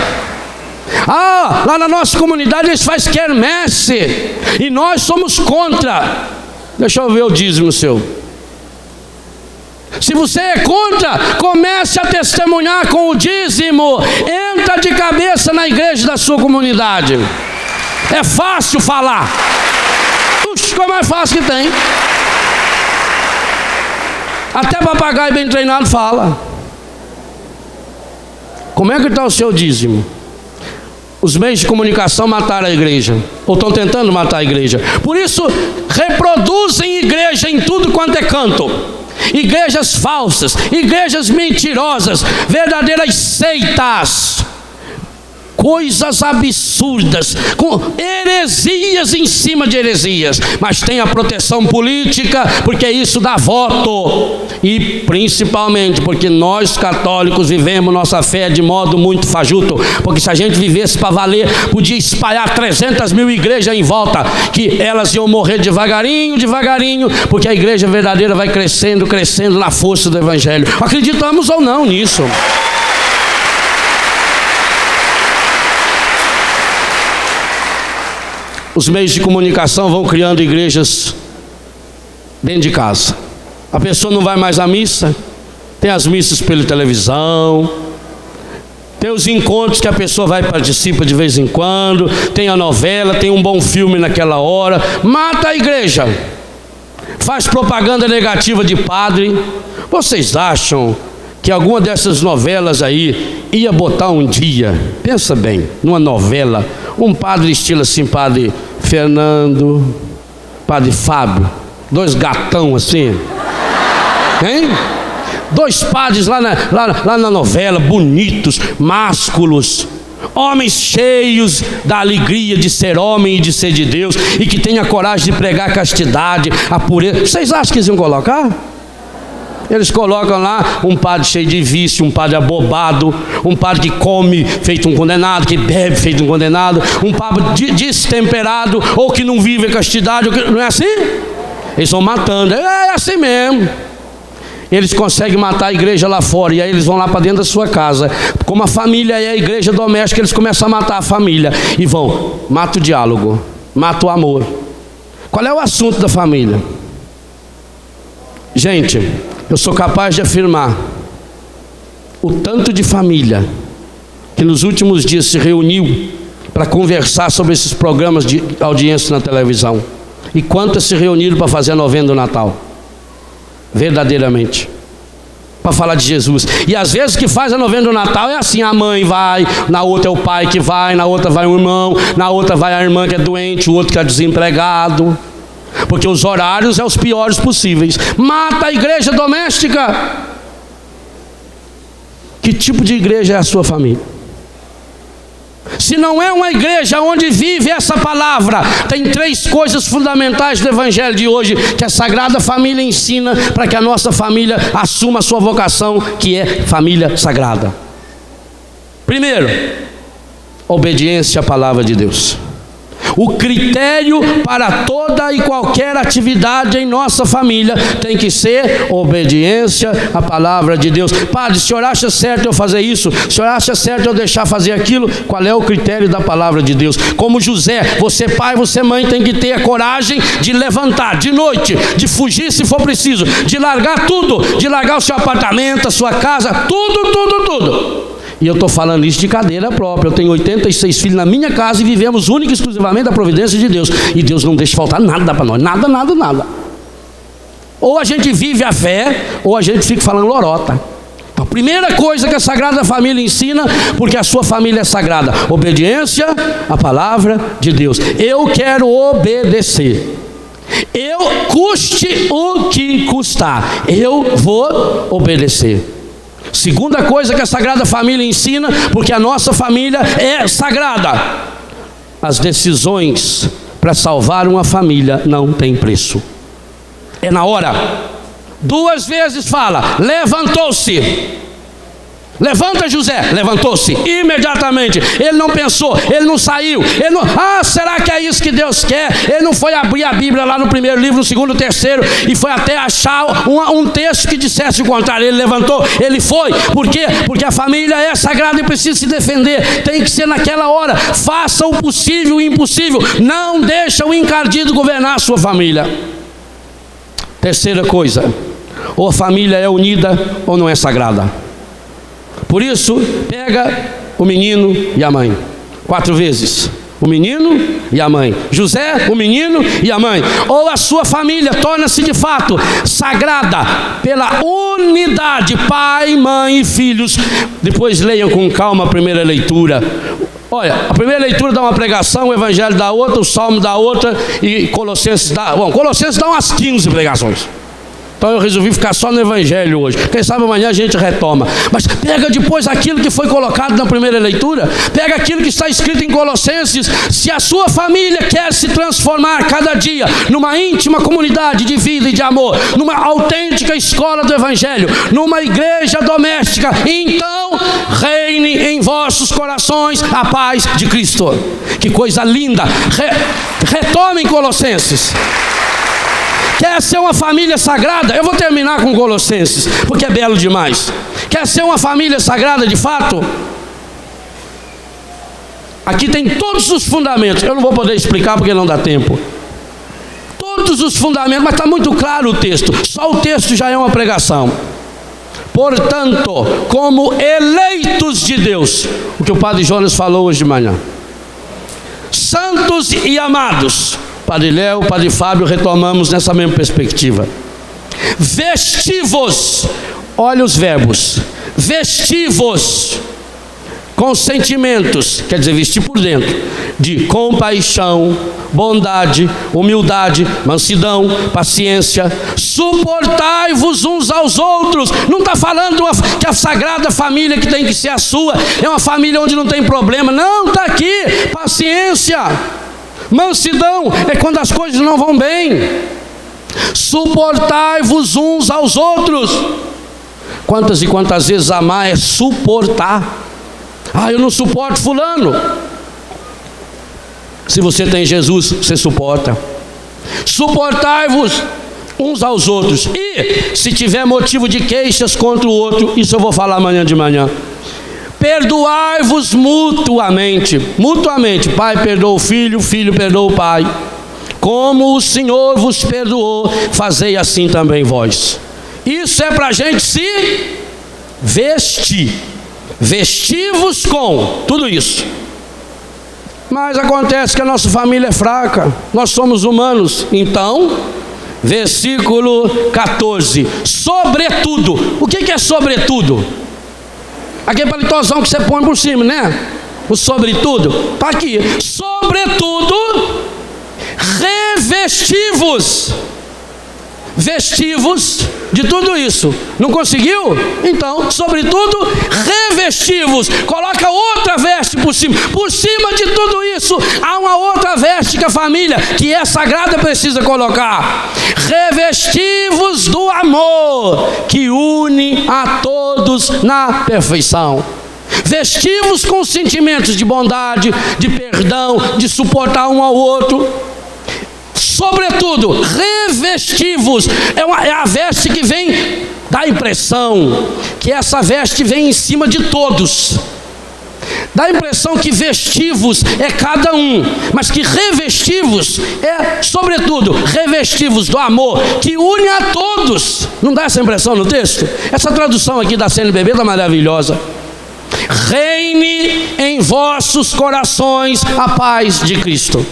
Lá na nossa comunidade eles fazem quermesse e nós somos contra. Deixa eu ver o dízimo seu. Se você é contra, comece a testemunhar com o dízimo. Entra de cabeça na igreja da sua comunidade. É fácil falar. Qual é mais fácil que tem? Até papagaio bem treinado fala. Como é que está o seu dízimo? Os meios de comunicação mataram a igreja, ou estão tentando matar a igreja. Por isso, reproduzem igreja em tudo quanto é canto. Igrejas falsas, igrejas mentirosas, verdadeiras seitas, coisas absurdas, com heresias em cima de heresias, mas tem a proteção política, porque isso dá voto, e principalmente porque nós católicos vivemos nossa fé de modo muito fajuto, porque se a gente vivesse para valer, podia espalhar 300 mil igrejas em volta, que elas iam morrer devagarinho, devagarinho, porque a igreja verdadeira vai crescendo, crescendo na força do evangelho. Acreditamos ou não nisso? Os meios de comunicação vão criando igrejas dentro de casa. A pessoa não vai mais à missa, tem as missas pela televisão, tem os encontros que a pessoa vai e participa de vez em quando, tem a novela, tem um bom filme naquela hora. Mata a igreja, faz propaganda negativa de padre. Vocês acham que alguma dessas novelas aí ia botar um dia, pensa bem, numa novela, um padre estilo assim, padre Fernando, padre Fábio, dois gatão assim, hein? Dois padres lá na novela, bonitos, másculos, homens cheios da alegria de ser homem e de ser de Deus, e que tenha coragem de pregar a castidade, a pureza. Vocês acham que eles iam colocar? Eles colocam lá um padre cheio de vício, um padre abobado, um padre que come feito um condenado, que bebe feito um condenado, um padre destemperado, ou que não vive a castidade. Não é assim? Eles vão matando. É assim mesmo. Eles conseguem matar a igreja lá fora, e aí eles vão lá para dentro da sua casa. Como a família é a igreja doméstica, eles começam a matar a família e vão, mata o diálogo, mata o amor. Qual é o assunto da família? Gente, eu sou capaz de afirmar o tanto de família que nos últimos dias se reuniu para conversar sobre esses programas de audiência na televisão, e quantas se reuniram para fazer a novena do Natal, verdadeiramente, para falar de Jesus. E às vezes que faz a novena do Natal é assim: a mãe vai, na outra é o pai que vai, na outra vai o irmão, na outra vai a irmã que é doente, o outro que é desempregado, porque os horários são os piores possíveis. Mata a igreja doméstica. Que tipo de igreja é a sua família? Se não é uma igreja onde vive essa palavra, tem três coisas fundamentais do evangelho de hoje que a Sagrada Família ensina para que a nossa família assuma a sua vocação, que é família sagrada. Primeiro, obediência à palavra de Deus. O critério para toda e qualquer atividade em nossa família tem que ser obediência à palavra de Deus. Padre, o senhor acha certo eu fazer isso? O senhor acha certo eu deixar fazer aquilo? Qual é o critério da palavra de Deus? Como José, você pai, você mãe tem que ter a coragem de levantar de noite, de fugir se for preciso, de largar tudo, de largar o seu apartamento, a sua casa, tudo. E eu estou falando isso de cadeira própria. Eu tenho 86 filhos na minha casa e vivemos única e exclusivamente da providência de Deus. E Deus não deixa faltar nada para nós. Nada. Ou a gente vive a fé, ou a gente fica falando lorota. Então, a primeira coisa que a Sagrada Família ensina, porque a sua família é sagrada: obediência à palavra de Deus. Eu quero obedecer. Custe o que custar, eu vou obedecer. Segunda coisa que a Sagrada Família ensina, porque a nossa família é sagrada: as decisões para salvar uma família não têm preço. É na hora. 2 vezes fala, levantou-se. Levanta, José. Levantou-se imediatamente. Ele não pensou, ele não saiu, ele não... será que é isso que Deus quer? Ele não foi abrir a Bíblia lá no primeiro livro, no segundo, terceiro, e foi até achar um texto que dissesse o contrário. Ele levantou, ele foi. Por quê? Porque a família é sagrada e precisa se defender. Tem que ser naquela hora. Faça o possível e o impossível. Não deixa o encardido governar a sua família. Terceira coisa, ou a família é unida ou não é sagrada. Por isso, pega o menino e a mãe. 4 vezes. O menino e a mãe. José, o menino e a mãe. Ou a sua família torna-se de fato sagrada pela unidade, pai, mãe e filhos. Depois leiam com calma a primeira leitura. Olha, a primeira leitura dá uma pregação, o Evangelho dá outra, o Salmo dá outra e Colossenses dá... Bom, Colossenses dá umas 15 pregações. Então eu resolvi ficar só no Evangelho hoje. Quem sabe amanhã a gente retoma. Mas pega depois aquilo que foi colocado na primeira leitura. Pega aquilo que está escrito em Colossenses. Se a sua família quer se transformar cada dia numa íntima comunidade de vida e de amor, numa autêntica escola do Evangelho, numa igreja doméstica, então reine em vossos corações a paz de Cristo. Que coisa linda. Retomem Colossenses. Quer ser uma família sagrada? Eu vou terminar com Colossenses, porque é belo demais. Quer ser uma família sagrada de fato? Aqui tem todos os fundamentos. Eu não vou poder explicar porque não dá tempo. Todos os fundamentos, mas está muito claro o texto. Só o texto já é uma pregação. Portanto, como eleitos de Deus, o que o Padre Jonas falou hoje de manhã, santos e amados, Padre Léo, Padre Fábio, retomamos nessa mesma perspectiva. Vestivos, olha os verbos, vestivos com sentimentos, quer dizer, vestir por dentro, de compaixão, bondade, humildade, mansidão, paciência, suportai-vos uns aos outros. Não está falando que a sagrada família que tem que ser a sua é uma família onde não tem problema. Não, está aqui, paciência. Mansidão é quando as coisas não vão bem. Suportai-vos uns aos outros. Quantas e quantas vezes amar é suportar. Eu não suporto fulano. Se você tem Jesus, você suporta. Suportai-vos uns aos outros. E se tiver motivo de queixas contra o outro, isso eu vou falar amanhã de manhã, perdoai-vos mutuamente. Mutuamente, pai perdoa o filho perdoa o pai. Como o Senhor vos perdoou, fazei assim também vós. Isso é para a gente se vestir. Vestivos com tudo isso. Mas acontece que a nossa família é fraca. Nós somos humanos. Então, versículo 14. Sobretudo. O que é sobretudo? Aquele palitozão que você põe por cima, né? O sobretudo. Está aqui. Sobretudo, revestivos. Vestivos de tudo isso. Não conseguiu? Então, sobretudo, revestivos. Coloca outra veste por cima. Por cima de tudo isso, há uma outra veste que a família, que é sagrada, precisa colocar. Revestivos do amor, que une a todos na perfeição. Vestivos com sentimentos de bondade, de perdão, de suportar um ao outro. Sobretudo, revestivos. É a veste que vem, dá a impressão que essa veste vem em cima de todos. Dá a impressão que vestivos é cada um, mas que revestivos é, sobretudo, revestivos do amor, que une a todos. Não dá essa impressão no texto? Essa tradução aqui da CNBB está maravilhosa. Reine em vossos corações a paz de Cristo.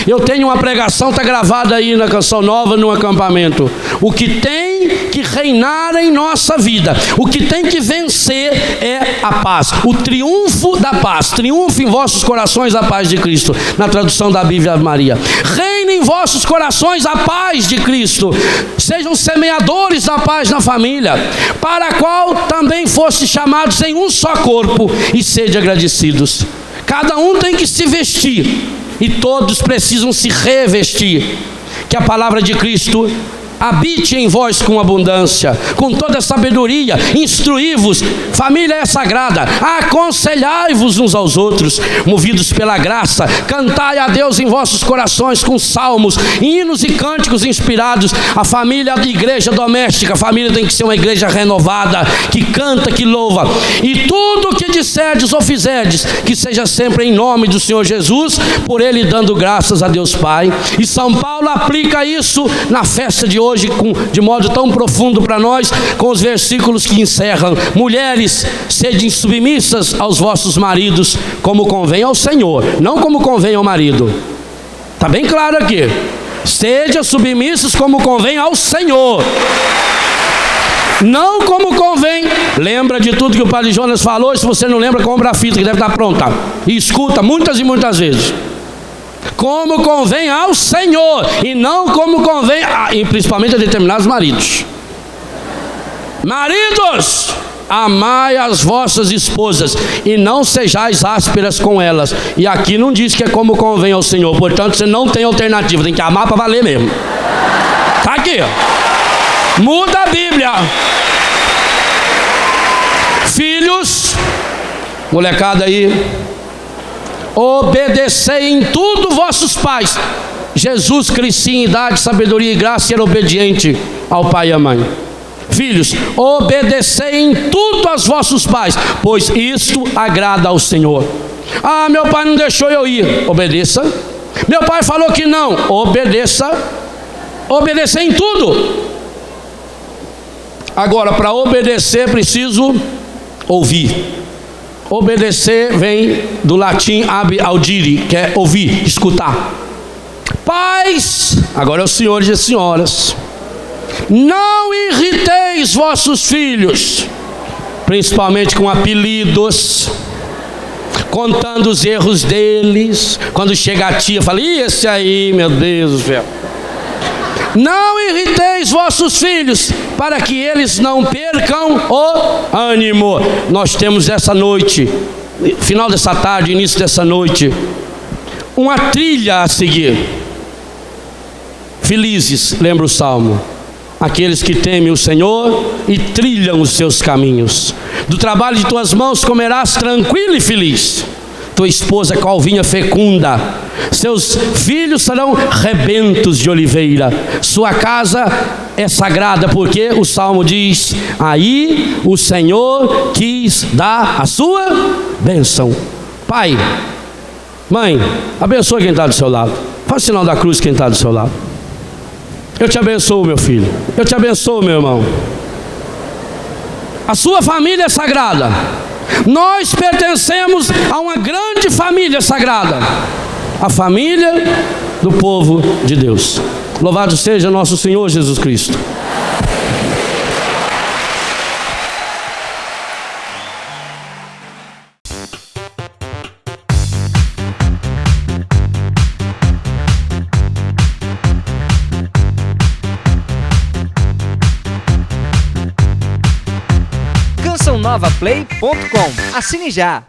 Eu tenho uma pregação, está gravada aí na Canção Nova, no acampamento. O que tem que reinar em nossa vida, o que tem que vencer é a paz. O triunfo da paz. Triunfe em vossos corações a paz de Cristo. Na tradução da Bíblia Maria. Reine em vossos corações a paz de Cristo. Sejam semeadores da paz na família, para a qual também foste chamados em um só corpo, e sede agradecidos. Cada um tem que se vestir. e todos precisam se revestir. Que a palavra de Cristo habite em vós com abundância, com toda sabedoria, instruí-vos, família é sagrada, aconselhai-vos uns aos outros, movidos pela graça, cantai a Deus em vossos corações com salmos, hinos e cânticos inspirados. A família, a igreja doméstica, a família tem que ser uma igreja renovada, que canta, que louva, e tudo o que disserdes ou fizerdes, que seja sempre em nome do Senhor Jesus, por Ele dando graças a Deus Pai. E São Paulo aplica isso na festa de hoje, de modo tão profundo para nós, com os versículos que encerram: mulheres, sede submissas aos vossos maridos, como convém ao Senhor, não como convém ao marido. Está bem claro aqui: sede submissas como convém ao Senhor, não como convém. Lembra de tudo que o Padre Jonas falou? E se você não lembra, compra a fita que deve estar pronta e escuta muitas e muitas vezes. Como convém ao Senhor, e não como convém e principalmente a determinados maridos. Maridos, amai as vossas esposas e não sejais ásperas com elas. E aqui não diz que é como convém ao Senhor, portanto você não tem alternativa, tem que amar para valer mesmo. Está aqui, ó. Muda a Bíblia. Filhos, molecada aí, obedecei em tudo vossos pais. Jesus crescia em idade, sabedoria e graça e era obediente ao pai e à mãe. Filhos, obedecei em tudo aos vossos pais, pois isto agrada ao Senhor. Ah, meu pai não deixou eu ir. Obedeça. Meu pai falou que não. Obedeça. Obedecer em tudo. Agora, para obedecer preciso ouvir. Obedecer vem do latim ab audire, que é ouvir, escutar. Pais, agora é os senhores e as senhoras, não irriteis vossos filhos, principalmente com apelidos, contando os erros deles. Quando chega a tia, fala: e esse aí, meu Deus do céu. Não irriteis vossos filhos, para que eles não percam o ânimo. Nós temos essa noite, final dessa tarde, início dessa noite, uma trilha a seguir. Felizes, lembra o Salmo, aqueles que temem o Senhor e trilham os seus caminhos. Do trabalho de tuas mãos comerás tranquilo e feliz. Tua esposa calvinha fecunda, seus filhos serão rebentos de oliveira. Sua casa é sagrada, porque o Salmo diz: aí o Senhor quis dar a sua bênção. Pai, mãe, abençoe quem está do seu lado. Faz o sinal da cruz quem está do seu lado. Eu te abençoo, meu filho. Eu te abençoo, meu irmão. A sua família é sagrada. Nós pertencemos a uma grande família sagrada, a família do povo de Deus. Louvado seja nosso Senhor Jesus Cristo. CançãoNovaPlay.com. Assine já!